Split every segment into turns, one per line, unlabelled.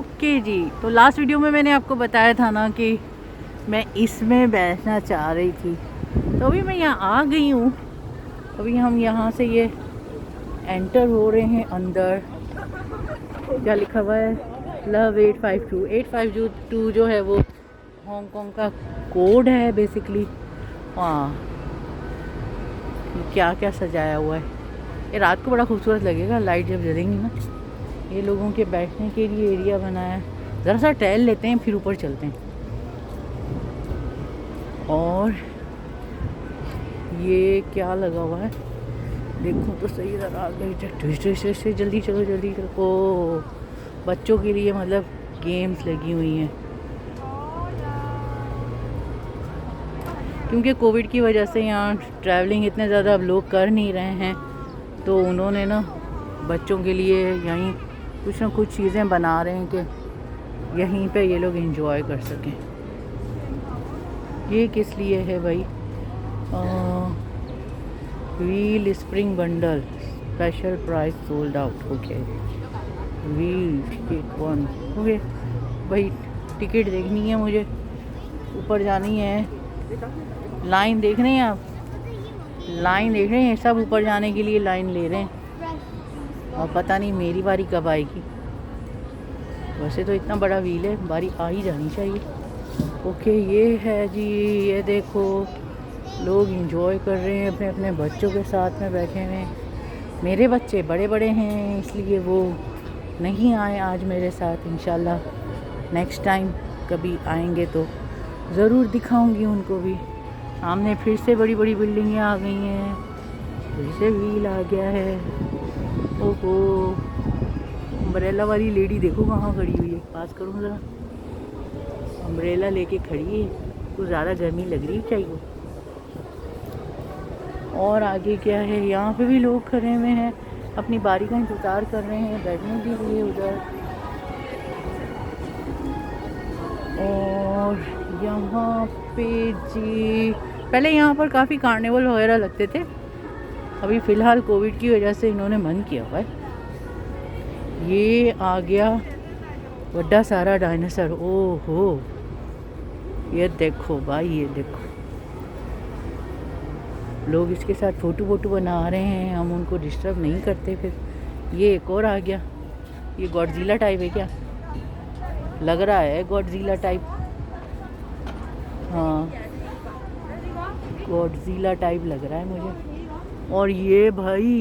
Okay जी, तो last video में मैंने आपको बताया था ना कि मैं इसमें बैठना चाह रही थी, तो अभी मैं यहाँ आ गई हूँ। अभी हम यहाँ से ये एंटर हो रहे हैं अंदर। क्या लिखा हुआ है? लव 852। 852 जो है वो हांगकांग का कोड है बेसिकली। हाँ, क्या क्या सजाया हुआ है। ये रात को बड़ा खूबसूरत लगेगा लाइट जब जलेंगी ना। ये लोगों के बैठने के लिए एरिया बनाया है। ज़रा सा टहल लेते हैं फिर ऊपर चलते हैं। और ये क्या लगा हुआ है देखो तो सही। ज़रा आगे जल्दी चलो जल्दी चलो। ओ, बच्चों के लिए मतलब गेम्स लगी हुई हैं, क्योंकि कोविड की वजह से यहाँ ट्रैवलिंग इतने ज़्यादा अब लोग कर नहीं रहे हैं, तो उन्होंने ना बच्चों के लिए यहीं कुछ ना कुछ चीज़ें बना रहे हैं कि यहीं पे ये लोग एंजॉय कर सकें। ये किस लिए है भाई? Wheel spring bundle special price sold out. Okay, wheel ticket 1। Okay भाई, टिकट देखनी है मुझे, ऊपर जानी है। लाइन देख रहे हैं आप? लाइन देख रहे हैं? सब ऊपर जाने के लिए लाइन ले रहे हैं और पता नहीं मेरी बारी कब आएगी। वैसे तो इतना बड़ा व्हील है, बारी आ ही जानी चाहिए। ओके, ये है जी, ये देखो लोग एंजॉय कर रहे हैं अपने अपने बच्चों के साथ में बैठे हुए। मेरे बच्चे बड़े बड़े हैं इसलिए वो नहीं आए आज मेरे साथ। इंशाल्लाह नेक्स्ट टाइम कभी आएंगे तो ज़रूर दिखाऊंगी उनको भी। सामने फिर से बड़ी बड़ी बिल्डिंगें आ गई हैं, फिर से व्हील आ गया है। ओहो, अम्ब्रेला वाली लेडी देखो कहाँ खड़ी हुई है। पास करूँ ज़रा? अम्ब्रेला लेके खड़ी है, कुछ ज़्यादा गर्मी लग रही चाहिए। और आगे क्या है? यहाँ पे भी लोग खड़े हुए हैं, अपनी बारी का इंतज़ार कर रहे हैं बैठने के लिए उधर। और यहाँ पे जी पहले यहाँ पर काफ़ी कार्निवल वगैरह लगते थे, अभी फ़िलहाल कोविड की वजह से इन्होंने बंद किया हुआ है। ये आ गया बड़ा सारा डायनासोर। ओहो, ये देखो भाई, ये देखो लोग इसके साथ फ़ोटो बना रहे हैं, हम उनको डिस्टर्ब नहीं करते। फिर ये एक और आ गया, ये गॉडजिला टाइप है क्या? लग रहा है गॉडजिला टाइप। हाँ, गॉडजिला टाइप लग रहा है मुझे। और ये भाई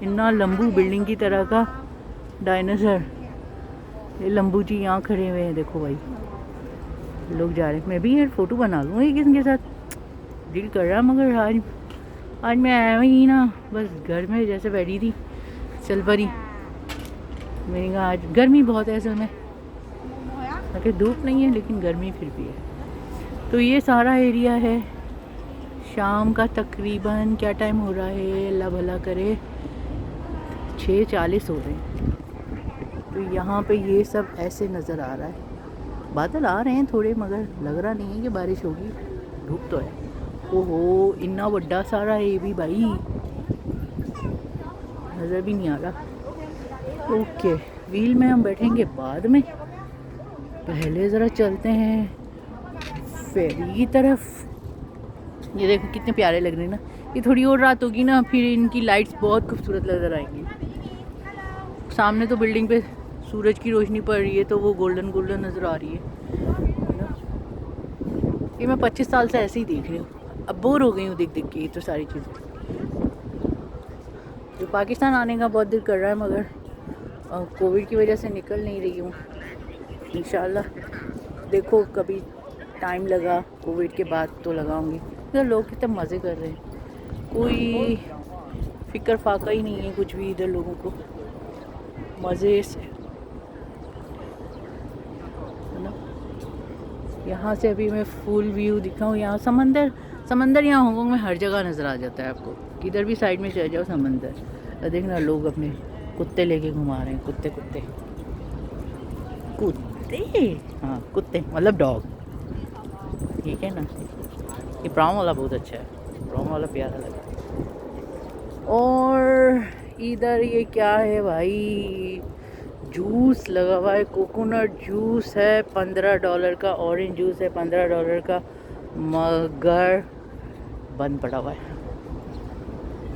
इतना लंबू बिल्डिंग की तरह का डायनासोर, ये लंबू जी यहाँ खड़े हुए हैं देखो भाई। लोग जा रहे हैं, मैं भी यार फ़ोटो बना लूँ एक इनके साथ, दिल कर रहा। मगर आज मैं आया ही ना, बस घर में जैसे बैठी थी चल पड़ी। मैंने कहा आज गर्मी बहुत है असल में, ताकि धूप नहीं है लेकिन गर्मी फिर भी है। तो ये सारा एरिया है। शाम का तकरीबन क्या टाइम हो रहा है? अल्लाह भला करे, 6:40 हो रहे हैं। तो यहाँ पे ये सब ऐसे नज़र आ रहा है। बादल आ रहे हैं थोड़े, मगर लग रहा नहीं है कि बारिश होगी, धूप तो है। ओहो, इतना बड़ा सारा है ये भी भाई, नज़र भी नहीं आ रहा। ओके, व्हील में हम बैठेंगे बाद में, पहले ज़रा चलते हैं फेरी की तरफ। ये देखो कितने प्यारे लग रहे हैं ना। ये थोड़ी और रात होगी ना, फिर इनकी लाइट्स बहुत खूबसूरत नज़र आएंगी। सामने तो बिल्डिंग पे सूरज की रोशनी पड़ रही है तो वो गोल्डन गोल्डन नज़र आ रही है ना। ये मैं 25 साल से ऐसे ही देख रही हूँ, अब बोर हो गई हूँ देख देख के ये तो सारी चीज़ें। जो पाकिस्तान आने का बहुत दिल कर रहा है, मगर कोविड की वजह से निकल नहीं रही हूँ। इंशाल्लाह देखो कभी टाइम लगा कोविड के बाद तो लगाऊंगी। इधर लोग कितने मज़े कर रहे हैं, कोई फिक्र फाका ही नहीं है कुछ भी, इधर लोगों को मज़े से है ना। यहाँ से अभी मैं फुल व्यू दिखाऊँ। यहाँ समंदर यहाँ हांगकांग में हर जगह नज़र आ जाता है आपको, किधर भी साइड में चले जाओ समंदर। देखना लोग अपने कुत्ते लेके घुमा रहे हैं, कुत्ते हाँ कुत्ते मतलब डॉग, ठीक है ना। ये ब्राउन वाला बहुत अच्छा है, ब्राउन वाला प्यारा लगा। और इधर ये क्या है भाई? जूस लगा हुआ है, कोकोनट जूस है $15 का, ऑरेंज जूस है $15 का, मगर बंद पड़ा हुआ है।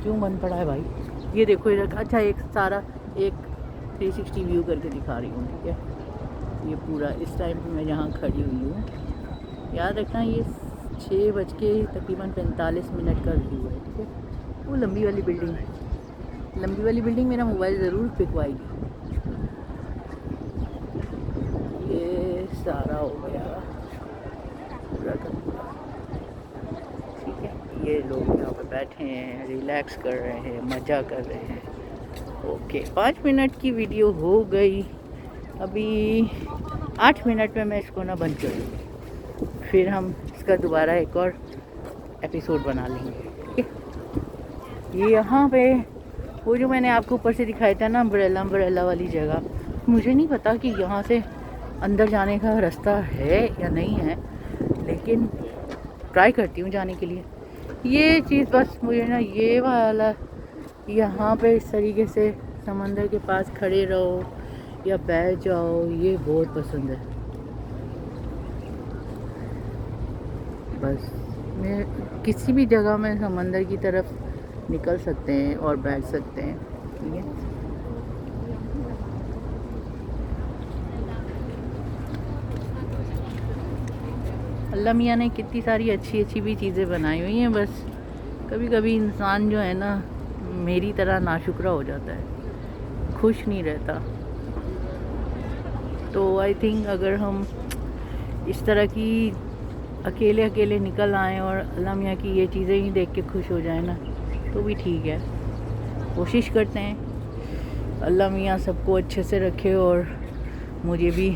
क्यों बंद पड़ा है भाई? ये देखो इधर, अच्छा एक सारा एक 360 व्यू करके दिखा रही हूँ, ठीक है। ये पूरा इस टाइम पे मैं जहाँ खड़ी हुई हूँ, याद रखना ये 6 बज के तकरीबन 45 मिनट का व्यू है, ठीक है। वो लंबी वाली बिल्डिंग मेरा मोबाइल ज़रूर पिकवाएगी। ये सारा हो गया पूरा का पूरा, ठीक है। ये लोग यहाँ पे बैठे हैं, रिलैक्स कर रहे हैं, मज़ा कर रहे हैं। ओके, 5 मिनट की वीडियो हो गई। अभी 8 मिनट में मैं इसको ना बंद कर दूँगी, फिर हम इसका दोबारा एक और एपिसोड बना लेंगे, ठीक है। ये यहाँ पे वो जो मैंने आपको ऊपर से दिखाया था ना अम्ब्रेला वाली जगह, मुझे नहीं पता कि यहाँ से अंदर जाने का रास्ता है या नहीं है, लेकिन ट्राई करती हूँ जाने के लिए। ये चीज़ बस मुझे ना ये वाला यहाँ पे इस तरीके से समंदर के पास खड़े रहो या बैठ जाओ, ये बहुत पसंद है। बस मैं किसी भी जगह में समंदर की तरफ निकल सकते हैं और बैठ सकते हैं, ठीक है। अल्लाह मियाँ ने कितनी सारी अच्छी भी चीज़ें बनाई हुई हैं, बस कभी कभी इंसान जो है ना मेरी तरह नाशुक्रा हो जाता है, खुश नहीं रहता। तो आई थिंक अगर हम इस तरह की अकेले निकल आएँ और अल्लाह मियाँ की ये चीज़ें ही देख के खुश हो जाए ना, तो भी ठीक है। कोशिश करते हैं अल्लाह मियाँ सबको अच्छे से रखे और मुझे भी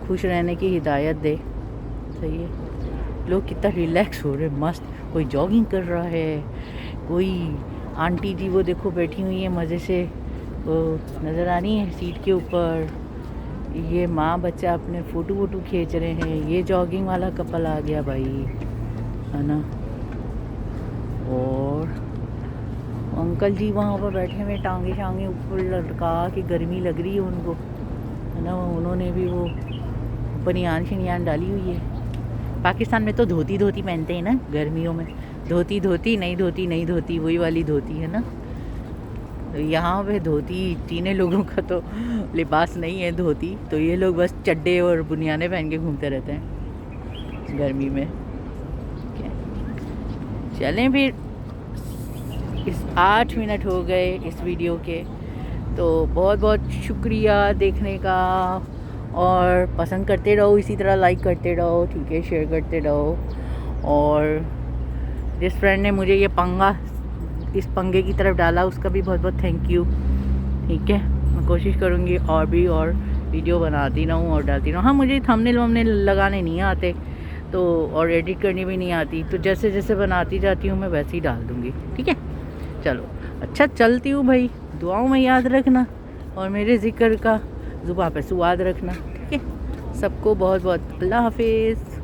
खुश रहने की हिदायत दे। सही है। लोग कितना रिलैक्स हो रहे, मस्त। कोई जॉगिंग कर रहा है, कोई आंटी जी वो देखो बैठी हुई है मज़े से, वो नज़र आ रही है सीट के ऊपर। ये माँ बच्चा अपने फ़ोटो खींच रहे हैं। ये जॉगिंग वाला कपल आ गया भाई, है ना। और अंकल जी वहाँ पर बैठे हुए टांगे शांगे ऊपर लटका के, गर्मी लग रही है उनको, है ना। उन्होंने भी वो बनियान शनियान डाली हुई है। पाकिस्तान में तो धोती पहनते हैं ना गर्मियों में, धोती नहीं धोती वही वाली धोती, है ना। तो यहाँ पे धोती चीनी लोगों का तो लिबास नहीं है धोती, तो ये लोग बस चड्डे और बुनियाने पहन के घूमते रहते हैं गर्मी में। चलें फिर, इस 8 मिनट हो गए इस वीडियो के, तो बहुत बहुत शुक्रिया देखने का। और पसंद करते रहो, इसी तरह लाइक करते रहो, ठीक है, शेयर करते रहो। और जिस फ्रेंड ने मुझे ये इस पंगे की तरफ डाला, उसका भी बहुत बहुत थैंक यू, ठीक है। मैं कोशिश करूँगी और वीडियो बनाती रहूँ और डालती रहूँ। हाँ, मुझे थंबनेल लगाने नहीं आते, तो और एडिट करनी भी नहीं आती, तो जैसे जैसे बनाती जाती हूँ मैं वैसे ही डाल दूँगी, ठीक है। चलो, अच्छा चलती हूँ भाई, दुआओं में याद रखना और मेरे ज़िक्र का ज़ुबान पे सुआद रखना, ठीक है। सबको बहुत बहुत अल्लाह हाफिज़।